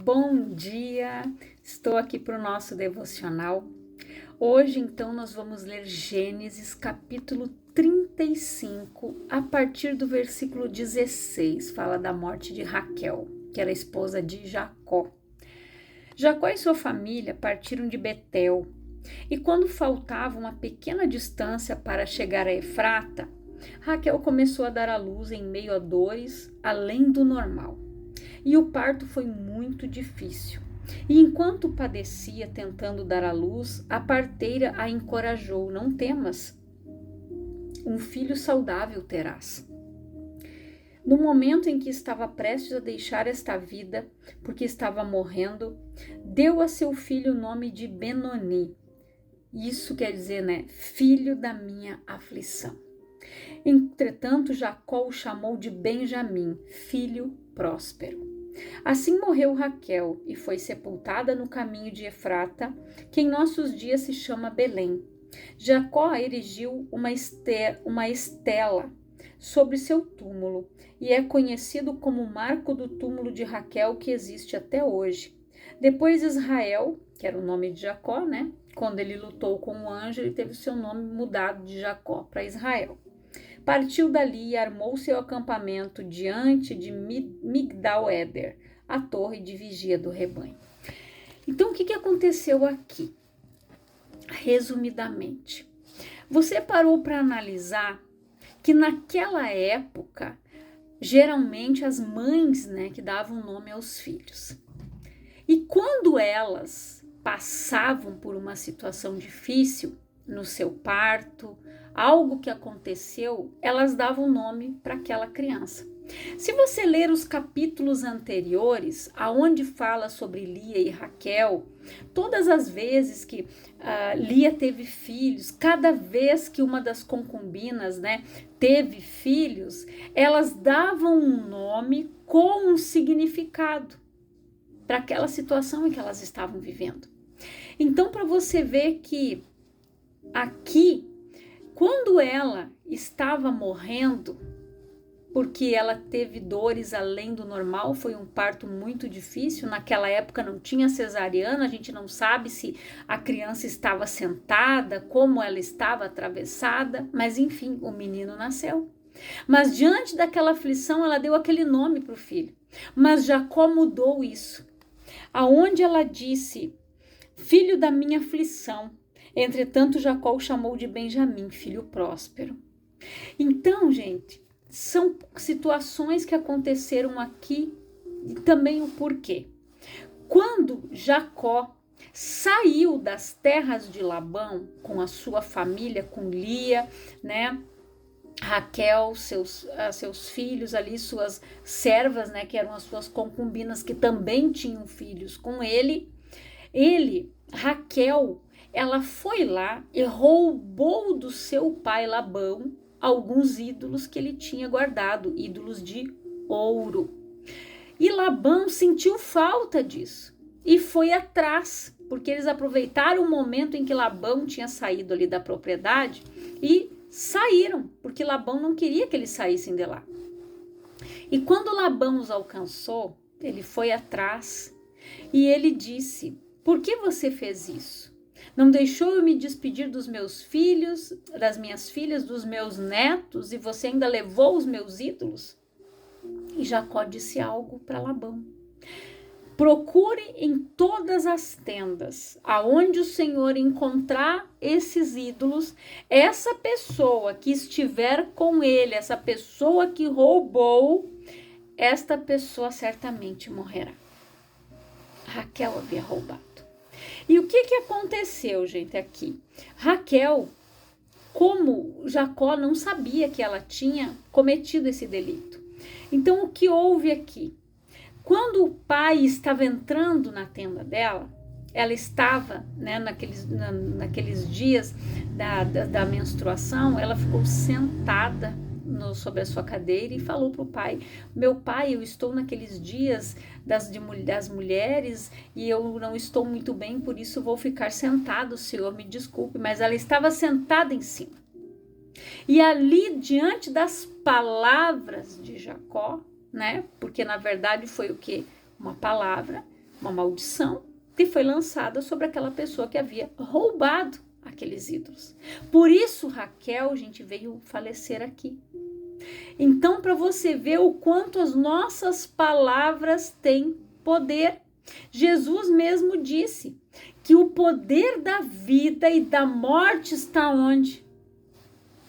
Bom dia! Estou aqui para o nosso devocional. Hoje, então, nós vamos ler Gênesis capítulo 35, a partir do versículo 16. Fala da morte de Raquel, que era esposa de Jacó. Jacó e sua família partiram de Betel, e quando faltava uma pequena distância para chegar a Efrata, Raquel começou a dar à luz em meio a dores além do normal. E o parto foi muito difícil. E enquanto padecia tentando dar à luz, a parteira a encorajou: não temas, um filho saudável terás. No momento em que estava prestes a deixar esta vida, porque estava morrendo, deu a seu filho o nome de Benoni. Isso quer dizer, filho da minha aflição. Entretanto, Jacó o chamou de Benjamim, filho próspero. Assim morreu Raquel e foi sepultada no caminho de Efrata, que em nossos dias se chama Belém. Jacó erigiu uma estela sobre seu túmulo e é conhecido como o marco do túmulo de Raquel, que existe até hoje. Depois Israel, que era o nome de Jacó, quando ele lutou com o anjo, ele teve seu nome mudado de Jacó para Israel. Partiu dali e armou seu acampamento diante de Migdal-Eder, a torre de vigia do rebanho. Então, o que aconteceu aqui? Resumidamente, você parou para analisar que naquela época, geralmente as mães, que davam nome aos filhos. E quando elas passavam por uma situação difícil, no seu parto, algo que aconteceu, elas davam nome para aquela criança. Se você ler os capítulos anteriores, aonde fala sobre Lia e Raquel, todas as vezes que Lia teve filhos, cada vez que uma das concubinas, teve filhos, elas davam um nome com um significado para aquela situação em que elas estavam vivendo. Então, para você ver que aqui, quando ela estava morrendo, porque ela teve dores além do normal, foi um parto muito difícil, naquela época não tinha cesariana, a gente não sabe se a criança estava sentada, como ela estava atravessada, mas enfim, o menino nasceu. Mas diante daquela aflição, ela deu aquele nome para o filho. Mas Jacó mudou isso, aonde ela disse: filho da minha aflição. Entretanto, Jacó o chamou de Benjamim, filho próspero. Então, gente, são situações que aconteceram aqui e também o porquê. Quando Jacó saiu das terras de Labão com a sua família, com Lia, Raquel, seus filhos ali, suas servas, que eram as suas concubinas, que também tinham filhos com ele, Raquel, ela foi lá e roubou do seu pai Labão alguns ídolos que ele tinha guardado, ídolos de ouro. E Labão sentiu falta disso e foi atrás, porque eles aproveitaram o momento em que Labão tinha saído ali da propriedade e saíram, porque Labão não queria que eles saíssem de lá. E quando Labão os alcançou, ele foi atrás e ele disse: por que você fez isso? Não deixou eu me despedir dos meus filhos, das minhas filhas, dos meus netos, e você ainda levou os meus ídolos? E Jacó disse algo para Labão: procure em todas as tendas, aonde o Senhor encontrar esses ídolos, essa pessoa que estiver com ele, essa pessoa que roubou, esta pessoa certamente morrerá. Raquel havia roubado. E o que aconteceu, gente, aqui? Raquel, como Jacó não sabia que ela tinha cometido esse delito. Então, o que houve aqui? Quando o pai estava entrando na tenda dela, ela estava, naqueles dias da menstruação, ela ficou sentada sobre a sua cadeira e falou para o pai: meu pai, eu estou naqueles dias das mulheres e eu não estou muito bem, por isso vou ficar sentado, senhor, me desculpe. Mas ela estava sentada em cima. E ali, diante das palavras de Jacó, porque na verdade foi o quê? Uma palavra. uma maldição que foi lançada sobre aquela pessoa que havia roubado aqueles ídolos. Por isso Raquel, gente, veio falecer aqui. Então, para você ver o quanto as nossas palavras têm poder, Jesus mesmo disse que o poder da vida e da morte está onde?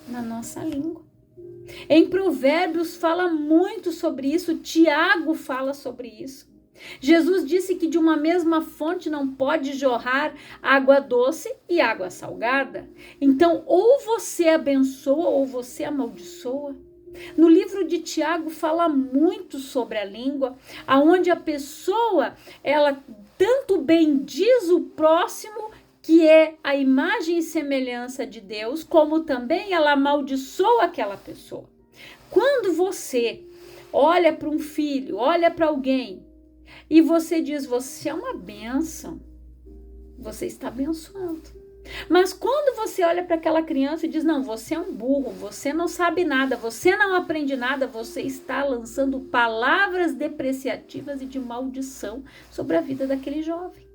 Na nossa língua. Em Provérbios fala muito sobre isso, Tiago fala sobre isso. Jesus disse que de uma mesma fonte não pode jorrar água doce e água salgada. Então, ou você abençoa ou você amaldiçoa. No livro de Tiago fala muito sobre a língua, aonde a pessoa, ela tanto bendiz o próximo, que é a imagem e semelhança de Deus, como também ela amaldiçoa aquela pessoa. Quando você olha para um filho, olha para alguém, e você diz, você é uma bênção, você está abençoando. Mas quando você olha para aquela criança e diz, não, você é um burro, você não sabe nada, você não aprende nada, você está lançando palavras depreciativas e de maldição sobre a vida daquele jovem.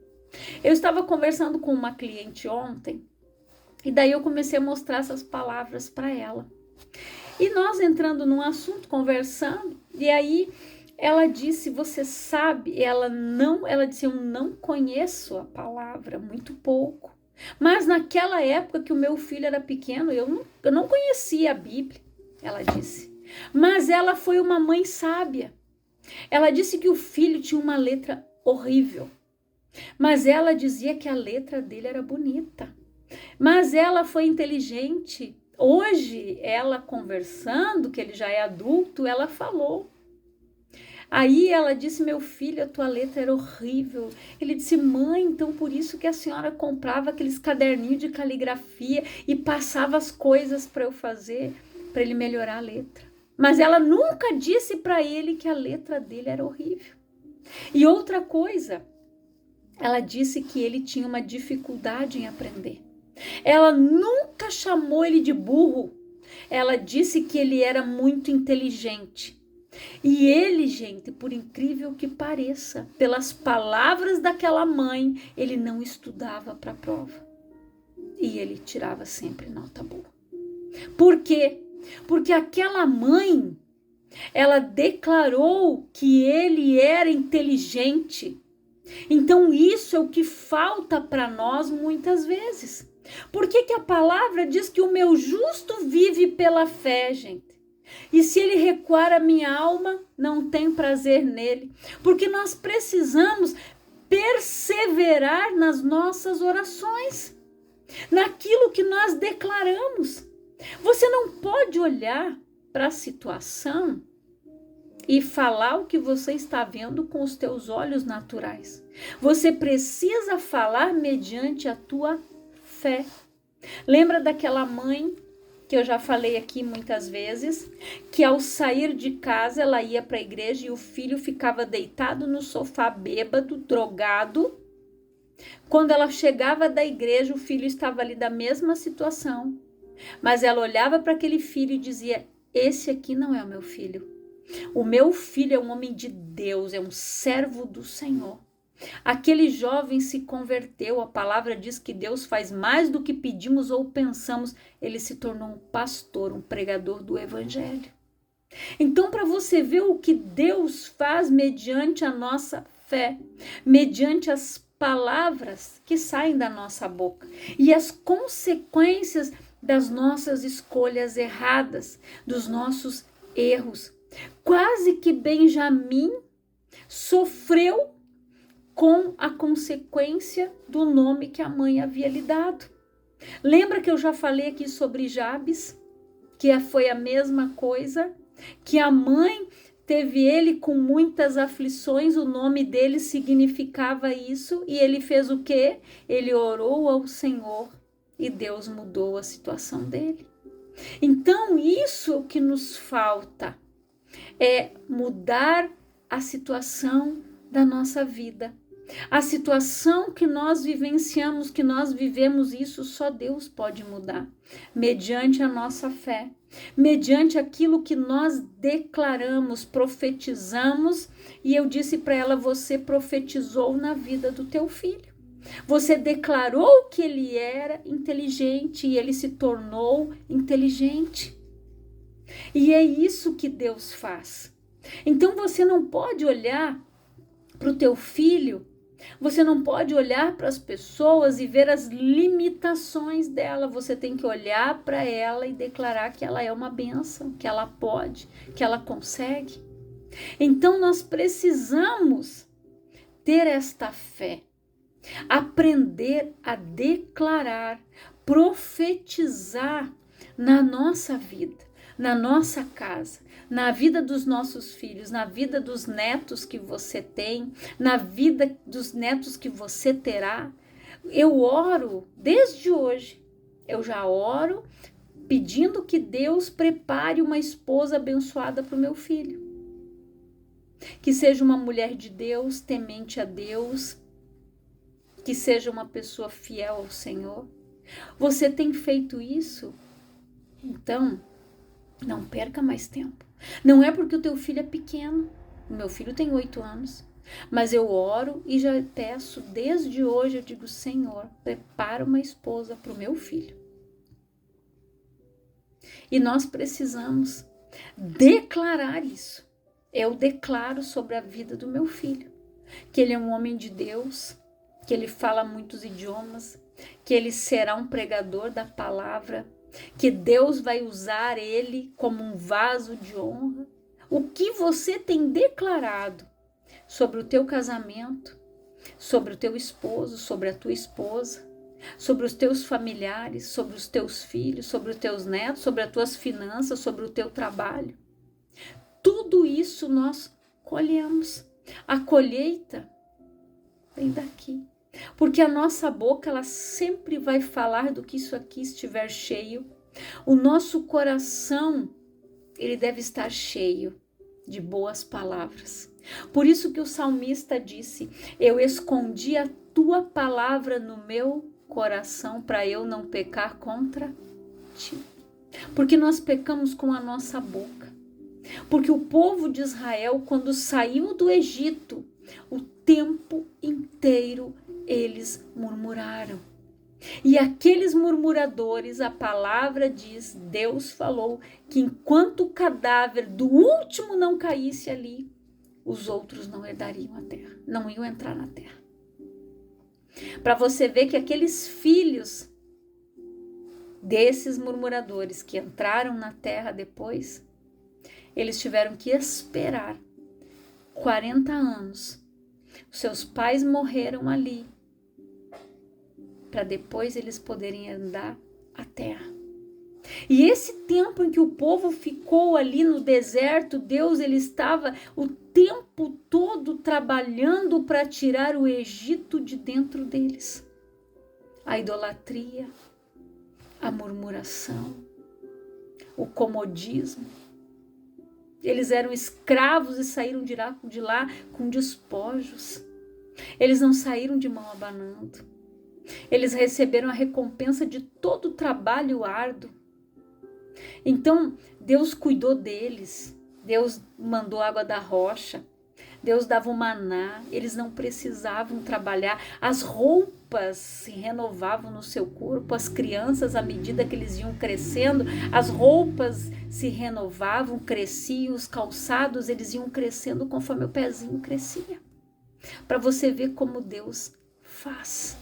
Eu estava conversando com uma cliente ontem, e daí eu comecei a mostrar essas palavras para ela. E nós entrando num assunto, conversando, e aí ela disse, você sabe, ela disse, eu não conheço a palavra, muito pouco. Mas naquela época que o meu filho era pequeno, eu não conhecia a Bíblia, ela disse. Mas ela foi uma mãe sábia. Ela disse que o filho tinha uma letra horrível. Mas ela dizia que a letra dele era bonita. Mas ela foi inteligente. Hoje, ela conversando, que ele já é adulto, ela falou. Aí ela disse, meu filho, a tua letra era horrível. Ele disse, mãe, então por isso que a senhora comprava aqueles caderninhos de caligrafia e passava as coisas para eu fazer, para ele melhorar a letra. Mas ela nunca disse para ele que a letra dele era horrível. E outra coisa, ela disse que ele tinha uma dificuldade em aprender. Ela nunca chamou ele de burro. Ela disse que ele era muito inteligente. E ele, gente, por incrível que pareça, pelas palavras daquela mãe, ele não estudava para a prova. E ele tirava sempre nota boa. Por quê? Porque aquela mãe, ela declarou que ele era inteligente. Então isso é o que falta para nós muitas vezes. Por que que a palavra diz que o meu justo vive pela fé, gente? E se ele recuar, a minha alma não tem prazer nele. Porque nós precisamos perseverar nas nossas orações, naquilo que nós declaramos. Você não pode olhar para a situação e falar o que você está vendo com os teus olhos naturais. Você precisa falar mediante a tua fé. Lembra daquela mãe que eu já falei aqui muitas vezes, que ao sair de casa ela ia para a igreja e o filho ficava deitado no sofá bêbado, drogado. Quando ela chegava da igreja, o filho estava ali da mesma situação. Mas ela olhava para aquele filho e dizia, esse aqui não é o meu filho. O meu filho é um homem de Deus, é um servo do Senhor. Aquele jovem se converteu, a palavra diz que Deus faz mais do que pedimos ou pensamos, ele se tornou um pastor, um pregador do evangelho. Então, para você ver o que Deus faz mediante a nossa fé, mediante as palavras que saem da nossa boca e as consequências das nossas escolhas erradas, dos nossos erros. Quase que Benjamim sofreu com a consequência do nome que a mãe havia lhe dado. Lembra que eu já falei aqui sobre Jabes, que foi a mesma coisa, que a mãe teve ele com muitas aflições, o nome dele significava isso, e ele fez o quê? Ele orou ao Senhor e Deus mudou a situação dele. Então, isso é o que nos falta, é mudar a situação da nossa vida. A situação que nós vivenciamos, que nós vivemos, isso só Deus pode mudar, mediante a nossa fé. mediante aquilo que nós declaramos, profetizamos, e eu disse para ela: você profetizou na vida do teu filho. Você declarou que ele era inteligente e ele se tornou inteligente. E é isso que Deus faz. Então você não pode olhar para o teu filho, você não pode olhar para as pessoas e ver as limitações dela. Você tem que olhar para ela e declarar que ela é uma bênção, que ela pode, que ela consegue. Então nós precisamos ter esta fé, aprender a declarar, profetizar na nossa vida, na nossa casa, na vida dos nossos filhos, na vida dos netos que você tem, na vida dos netos que você terá. Eu oro desde hoje, eu já oro pedindo que Deus prepare uma esposa abençoada para o meu filho, que seja uma mulher de Deus, temente a Deus, que seja uma pessoa fiel ao Senhor. Você tem feito isso? Então, não perca mais tempo. Não é porque o teu filho é pequeno. O meu filho tem 8 anos. Mas eu oro e já peço, desde hoje eu digo: Senhor, prepara uma esposa para o meu filho. E nós precisamos declarar isso. Eu declaro sobre a vida do meu filho, que ele é um homem de Deus, que ele fala muitos idiomas, que ele será um pregador da palavra, que Deus vai usar ele como um vaso de honra. O que você tem declarado sobre o teu casamento, sobre o teu esposo, sobre a tua esposa, sobre os teus familiares, sobre os teus filhos, sobre os teus netos, sobre as tuas finanças, sobre o teu trabalho. Tudo isso nós colhemos. A colheita vem daqui. Porque a nossa boca, ela sempre vai falar do que isso aqui estiver cheio. O nosso coração, ele deve estar cheio de boas palavras. Por isso que o salmista disse: eu escondi a tua palavra no meu coração para eu não pecar contra ti. Porque nós pecamos com a nossa boca. Porque o povo de Israel, quando saiu do Egito, o tempo inteiro eles murmuraram. E aqueles murmuradores, a palavra diz, Deus falou, que enquanto o cadáver do último não caísse ali, os outros não herdariam a terra, não iam entrar na terra. Para você ver que aqueles filhos desses murmuradores que entraram na terra depois, eles tiveram que esperar 40 anos. Seus pais morreram ali, para depois eles poderem herdar a terra. E esse tempo em que o povo ficou ali no deserto, Deus ele estava o tempo todo trabalhando para tirar o Egito de dentro deles. A idolatria, a murmuração, o comodismo. Eles eram escravos e saíram de lá com despojos. Eles não saíram de mão abanando. Eles receberam a recompensa de todo o trabalho árduo. Então, Deus cuidou deles. Deus mandou água da rocha. Deus dava o maná. Eles não precisavam trabalhar. As roupas se renovavam no seu corpo. As crianças, à medida que eles iam crescendo, as roupas se renovavam, cresciam. Os calçados, eles iam crescendo conforme o pezinho crescia. Para você ver como Deus faz.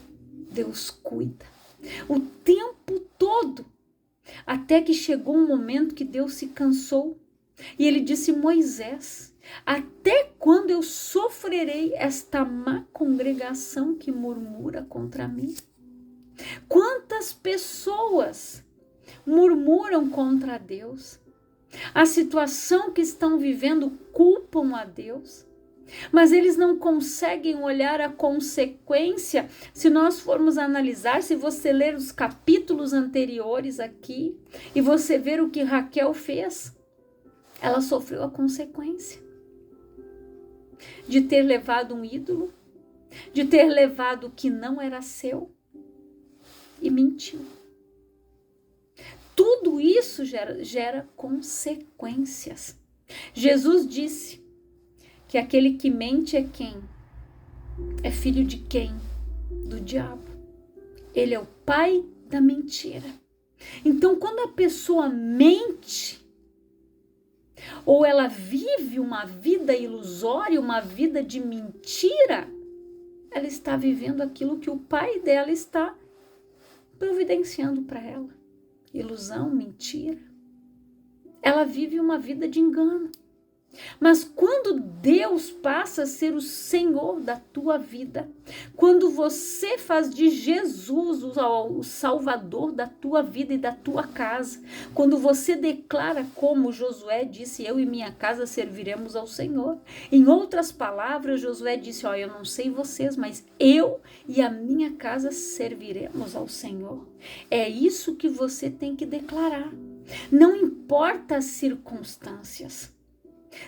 Deus cuida. O tempo todo. Até que chegou um momento que Deus se cansou. E ele disse: Moisés, até quando eu sofrerei esta má congregação que murmura contra mim? Quantas pessoas murmuram contra Deus? A situação que estão vivendo culpam a Deus. Mas eles não conseguem olhar a consequência. Se nós formos analisar, se você ler os capítulos anteriores aqui e você ver o que Raquel fez, ela sofreu a consequência de ter levado um ídolo, de ter levado o que não era seu e mentiu. tudo isso gera consequências. Jesus disse que aquele que mente é quem? É filho de quem? Do diabo. Ele é o pai da mentira. Então, quando a pessoa mente, ou ela vive uma vida ilusória, uma vida de mentira, ela está vivendo aquilo que o pai dela está providenciando para ela. Ilusão, mentira. Ela vive uma vida de engano. Mas quando Deus passa a ser o Senhor da tua vida, quando você faz de Jesus o Salvador da tua vida e da tua casa, quando você declara como Josué disse, eu e minha casa serviremos ao Senhor. Em outras palavras, Josué disse, eu não sei vocês, mas eu e a minha casa serviremos ao Senhor. É isso que você tem que declarar. Não importa as circunstâncias.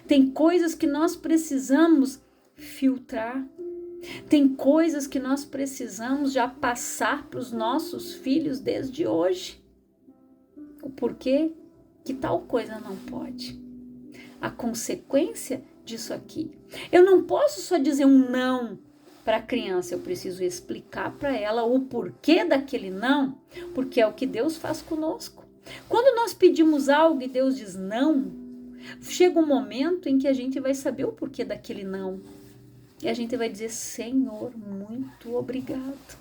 Tem coisas que nós precisamos filtrar. Tem coisas que nós precisamos já passar para os nossos filhos desde hoje. O porquê que tal coisa não pode. A consequência disso aqui. Eu não posso só dizer um não para a criança. Eu preciso explicar para ela o porquê daquele não. Porque é o que Deus faz conosco. Quando nós pedimos algo e Deus diz não, chega um momento em que a gente vai saber o porquê daquele não. E a gente vai dizer, Senhor, muito obrigado.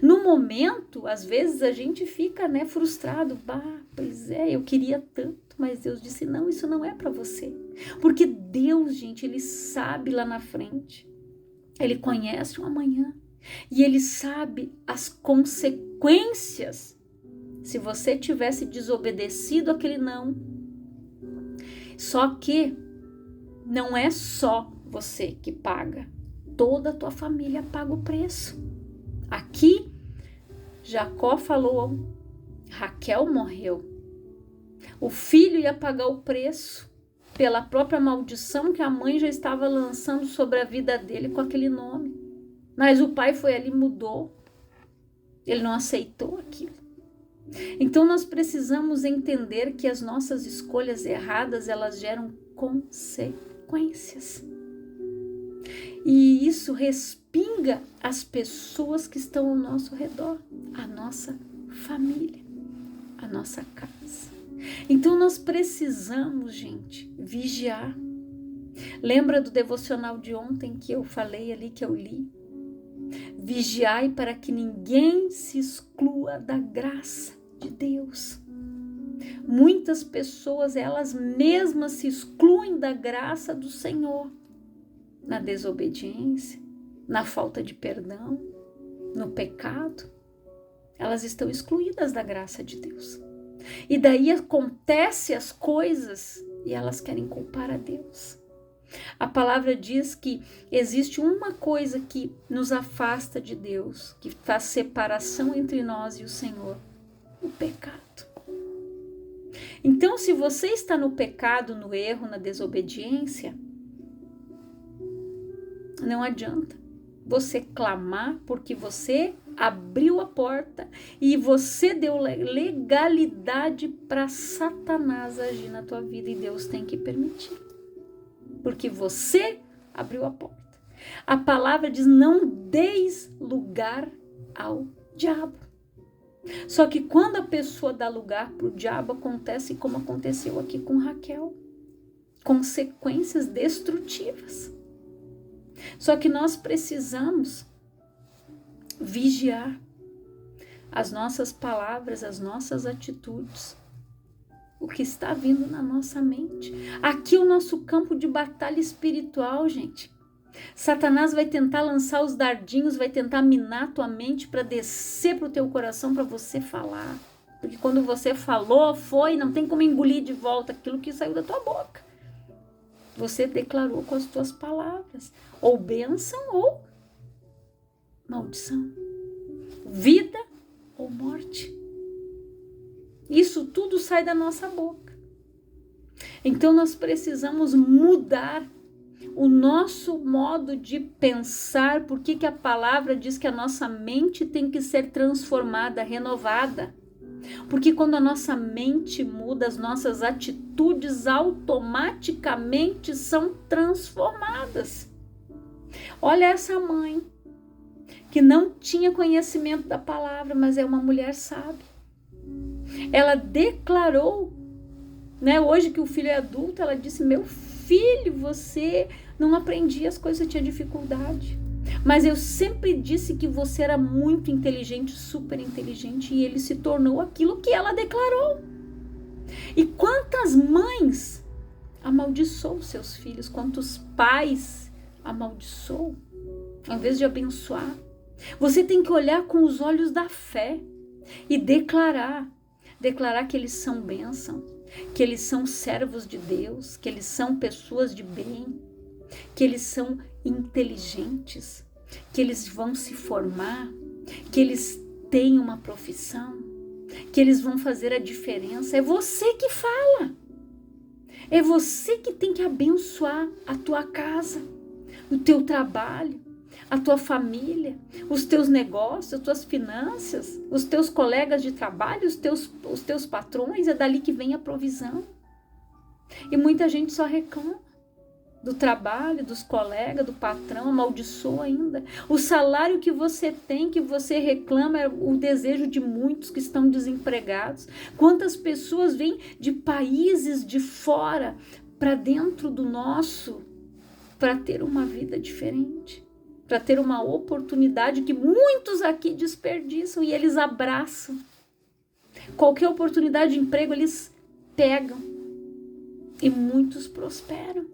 No momento, às vezes a gente fica, frustrado. Pois é, eu queria tanto, mas Deus disse, não, isso não é para você. Porque Deus, gente, Ele sabe lá na frente. Ele conhece o amanhã. E Ele sabe as consequências. Se você tivesse desobedecido aquele não. Só que não é só você que paga, toda a tua família paga o preço. Aqui, Jacó falou, Raquel morreu. O filho ia pagar o preço pela própria maldição que a mãe já estava lançando sobre a vida dele com aquele nome. Mas o pai foi ali e mudou. Ele não aceitou aquilo. Então nós precisamos entender que as nossas escolhas erradas, elas geram consequências. E isso respinga as pessoas que estão ao nosso redor, a nossa família, a nossa casa. Então nós precisamos, gente, vigiar. Lembra do devocional de ontem que eu falei ali, que eu li? Vigiai para que ninguém se exclua da graça de Deus. Muitas pessoas, elas mesmas se excluem da graça do Senhor, na desobediência, na falta de perdão, no pecado. Elas estão excluídas da graça de Deus. E daí acontecem as coisas e elas querem culpar a Deus. A palavra diz que existe uma coisa que nos afasta de Deus, que faz separação entre nós e o Senhor, o pecado. Então, se você está no pecado, no erro, na desobediência, não adianta você clamar, porque você abriu a porta e você deu legalidade para Satanás agir na tua vida, e Deus tem que permitir. Porque você abriu a porta. A palavra diz, não deis lugar ao diabo. Só que quando a pessoa dá lugar para o diabo, acontece como aconteceu aqui com Raquel. Consequências destrutivas. Só que nós precisamos vigiar as nossas palavras, as nossas atitudes. O que está vindo na nossa mente. Aqui é o nosso campo de batalha espiritual, gente. Satanás vai tentar lançar os dardinhos, vai tentar minar tua mente para descer para o teu coração, para você falar. Porque quando você falou, não tem como engolir de volta aquilo que saiu da tua boca. Você declarou com as tuas palavras, ou bênção ou maldição. Vida ou morte. Isso tudo sai da nossa boca. Então nós precisamos mudar o nosso modo de pensar. Por que a palavra diz que a nossa mente tem que ser transformada, renovada? Porque quando a nossa mente muda, as nossas atitudes automaticamente são transformadas. Olha essa mãe, que não tinha conhecimento da palavra, mas é uma mulher sábia. Ela declarou, né, hoje que o filho é adulto, ela disse: meu filho, você não aprendia as coisas, você tinha dificuldade. Mas eu sempre disse que você era muito inteligente, super inteligente, e ele se tornou aquilo que ela declarou. E quantas mães amaldiçoam seus filhos, quantos pais amaldiçoam, ao invés de abençoar. Você tem que olhar com os olhos da fé e declarar que eles são bênção, que eles são servos de Deus, que eles são pessoas de bem, que eles são inteligentes, que eles vão se formar, que eles têm uma profissão, que eles vão fazer a diferença. É você que fala. É você que tem que abençoar a tua casa, o teu trabalho, a tua família, os teus negócios, as tuas finanças, os teus colegas de trabalho, os teus patrões. É dali que vem a provisão. E muita gente só reclama do trabalho, dos colegas, do patrão, amaldiçoa ainda. O salário que você tem, que você reclama, é o desejo de muitos que estão desempregados. Quantas pessoas vêm de países de fora para dentro do nosso, para ter uma vida diferente, para ter uma oportunidade que muitos aqui desperdiçam e eles abraçam. Qualquer oportunidade de emprego eles pegam e muitos prosperam.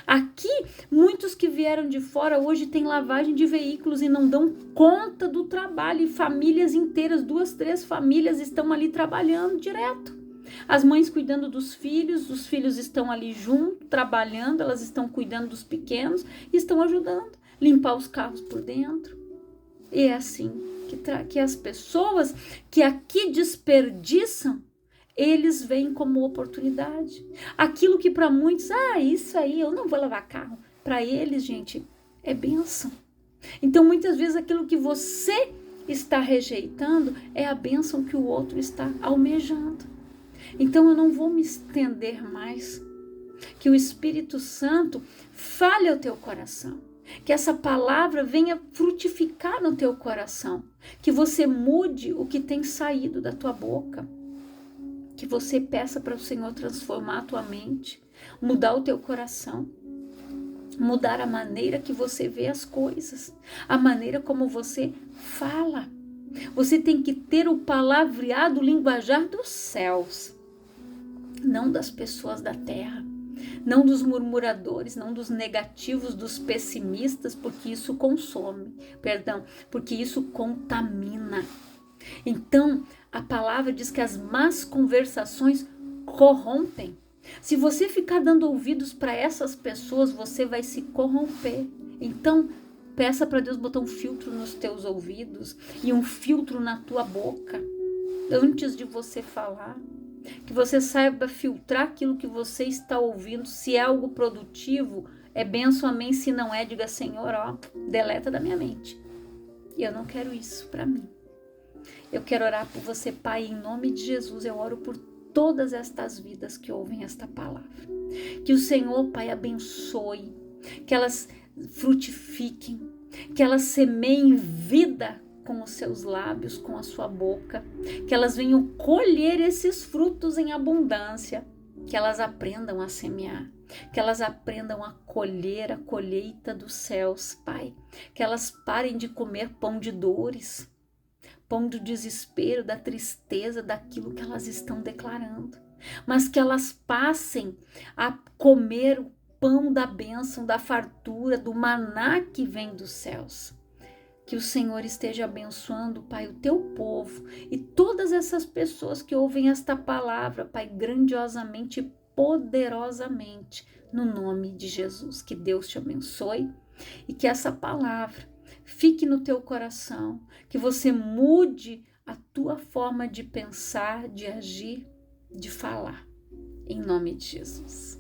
Aqui, muitos que vieram de fora hoje têm lavagem de veículos e não dão conta do trabalho. E famílias inteiras, 2, 3 famílias estão ali trabalhando direto. As mães cuidando dos filhos, os filhos estão ali junto, trabalhando, elas estão cuidando dos pequenos e estão ajudando. Limpar os carros por dentro. E é assim que as pessoas que aqui desperdiçam, eles veem como oportunidade. Aquilo que para muitos, isso aí, eu não vou lavar carro. Para eles, gente, é bênção. Então, muitas vezes, aquilo que você está rejeitando é a bênção que o outro está almejando. Então, eu não vou me estender mais. Que o Espírito Santo fale ao teu coração. Que essa palavra venha frutificar no teu coração. Que você mude o que tem saído da tua boca. Que você peça para o Senhor transformar a tua mente, mudar o teu coração, mudar a maneira que você vê as coisas, a maneira como você fala. Você tem que ter o palavreado, o linguajar dos céus, não das pessoas da terra, não dos murmuradores, não dos negativos, dos pessimistas, porque isso porque isso contamina. Então, a palavra diz que as más conversações corrompem. Se você ficar dando ouvidos para essas pessoas, você vai se corromper. Então, peça para Deus botar um filtro nos teus ouvidos e um filtro na tua boca, antes de você falar. Que você saiba filtrar aquilo que você está ouvindo. Se é algo produtivo, é bênção, amém. Se não é, diga: Senhor, deleta da minha mente. E eu não quero isso para mim. Eu quero orar por você, Pai, em nome de Jesus. Eu oro por todas estas vidas que ouvem esta palavra. Que o Senhor, Pai, abençoe, que elas frutifiquem, que elas semeiem vida com os seus lábios, com a sua boca, que elas venham colher esses frutos em abundância, que elas aprendam a semear, que elas aprendam a colher a colheita dos céus, Pai, que elas parem de comer pão de dores, pão do desespero, da tristeza, daquilo que elas estão declarando, mas que elas passem a comer o pão da bênção, da fartura, do maná que vem dos céus. Que o Senhor esteja abençoando, Pai, o teu povo e todas essas pessoas que ouvem esta palavra, Pai, grandiosamente e poderosamente, no nome de Jesus. Que Deus te abençoe e que essa palavra fique no teu coração, que você mude a tua forma de pensar, de agir, de falar. Em nome de Jesus.